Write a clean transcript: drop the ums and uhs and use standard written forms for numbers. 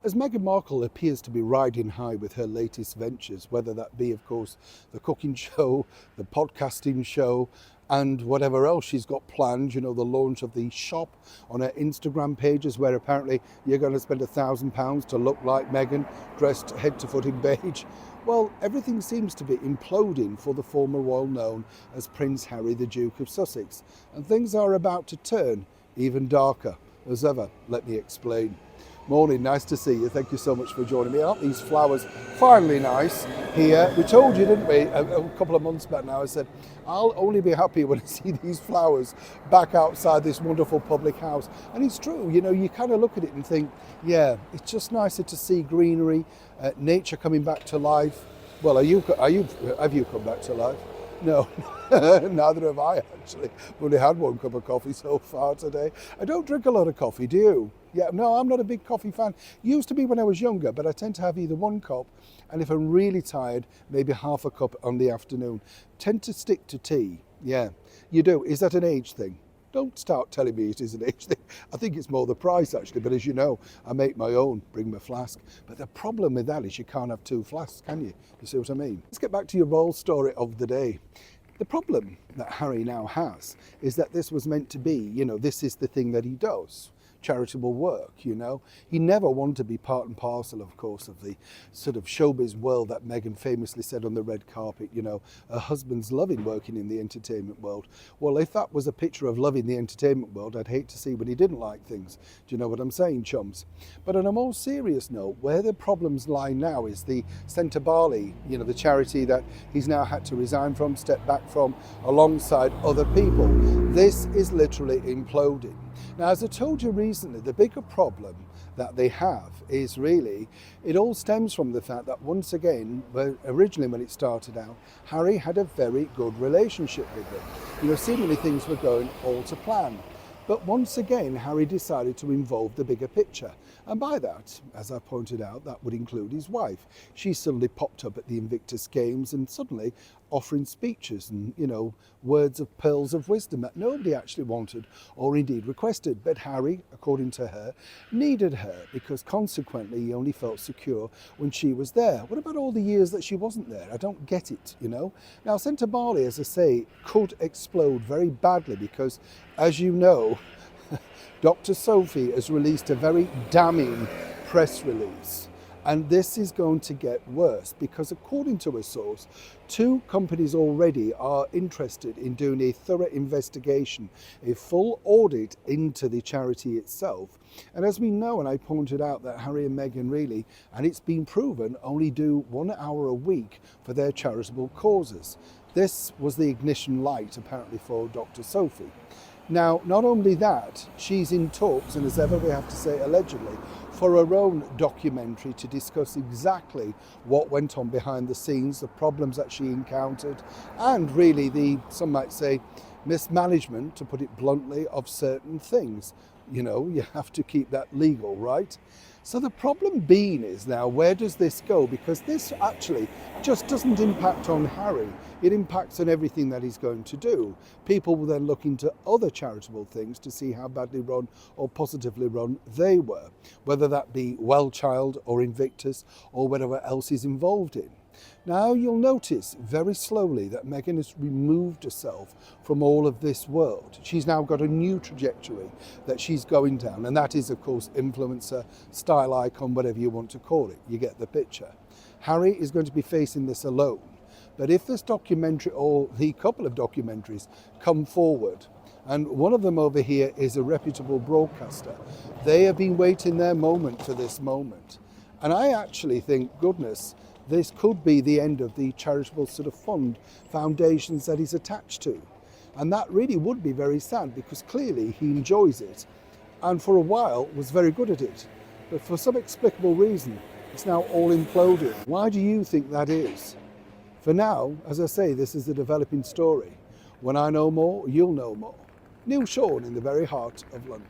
As Meghan Markle appears to be riding high with her latest ventures, whether that be, of course, the cooking show, the podcasting show, and whatever else she's got planned, the launch of the shop on her Instagram pages, where apparently you're going to spend £1,000 to look like Meghan, dressed head to foot in beige. Well, everything seems to be imploding for the former royal known as Prince Harry, the Duke of Sussex, and things are about to turn even darker. As ever, let me explain. Morning, nice to see you. Thank you so much for joining me. Aren't these flowers finally nice here? We told you, didn't we, a couple of months back now, I said, I'll only be happy when I see these flowers back outside this wonderful public house. And it's true, you kind of look at it and think, yeah, it's just nicer to see greenery, nature coming back to life. Well, have you come back to life? No, neither have I actually. I've only had one cup of coffee so far today. I don't drink a lot of coffee, do you? Yeah, no, I'm not a big coffee fan. Used to be when I was younger, but I tend to have either one cup, and if I'm really tired, maybe half a cup on the afternoon. Tend to stick to tea. Yeah, you do. Is that an age thing? Don't start telling me it is an age thing. I think it's more the price actually, but as you know, I make my own, bring my flask. But the problem with that is you can't have two flasks, can you? You see what I mean? Let's get back to your royal story of the day. The problem that Harry now has is that this was meant to be, this is the thing that he does. Charitable work, He never wanted to be part and parcel, of course, of the sort of showbiz world that Meghan famously said on the red carpet, her husband's loving working in the entertainment world. Well, if that was a picture of loving the entertainment world, I'd hate to see when he didn't like things. Do you know what I'm saying, chums? But on a more serious note, where the problems lie now is the Centre Barley, the charity that he's now had to resign from, step back from, alongside other people. This is literally imploding. Now, as I told you recently, the bigger problem that they have is really, it all stems from the fact that once again, originally when it started out, Harry had a very good relationship with them. Seemingly things were going all to plan. But once again, Harry decided to involve the bigger picture. And by that, as I pointed out, that would include his wife. She suddenly popped up at the Invictus Games and suddenly offering speeches and, words of pearls of wisdom that nobody actually wanted or indeed requested. But Harry, according to her, needed her because consequently he only felt secure when she was there. What about all the years that she wasn't there? I don't get it, Now, Centre Barley, as I say, could explode very badly because, as you know, Dr. Sophie has released a very damning press release. And this is going to get worse because, according to a source, 2 companies already are interested in doing a thorough investigation, a full audit into the charity itself. And as we know, and I pointed out that Harry and Meghan really, and it's been proven, only do 1 hour a week for their charitable causes. This was the ignition light, apparently, for Dr. Sophie. Now, not only that, she's in talks, and as ever we have to say allegedly, for her own documentary to discuss exactly what went on behind the scenes, the problems that she encountered, and really some might say, mismanagement, to put it bluntly, of certain things. You have to keep that legal, right? So the problem being is now, where does this go? Because this actually just doesn't impact on Harry. It impacts on everything that he's going to do. People will then look into other charitable things to see how badly run or positively run they were, whether that be Wellchild or Invictus or whatever else he's involved in. Now you'll notice very slowly that Meghan has removed herself from all of this world. She's now got a new trajectory that she's going down, and that is, of course, influencer, style icon, whatever you want to call it. You get the picture. Harry is going to be facing this alone. But if this documentary or the couple of documentaries come forward, and one of them over here is a reputable broadcaster, they have been waiting their moment for this moment. And I actually think, goodness, this could be the end of the charitable sort of foundations that he's attached to. And that really would be very sad because clearly he enjoys it and for a while was very good at it. But for some explicable reason, it's now all imploded. Why do you think that is? For now, as I say, this is a developing story. When I know more, you'll know more. Neil Sean in the very heart of London.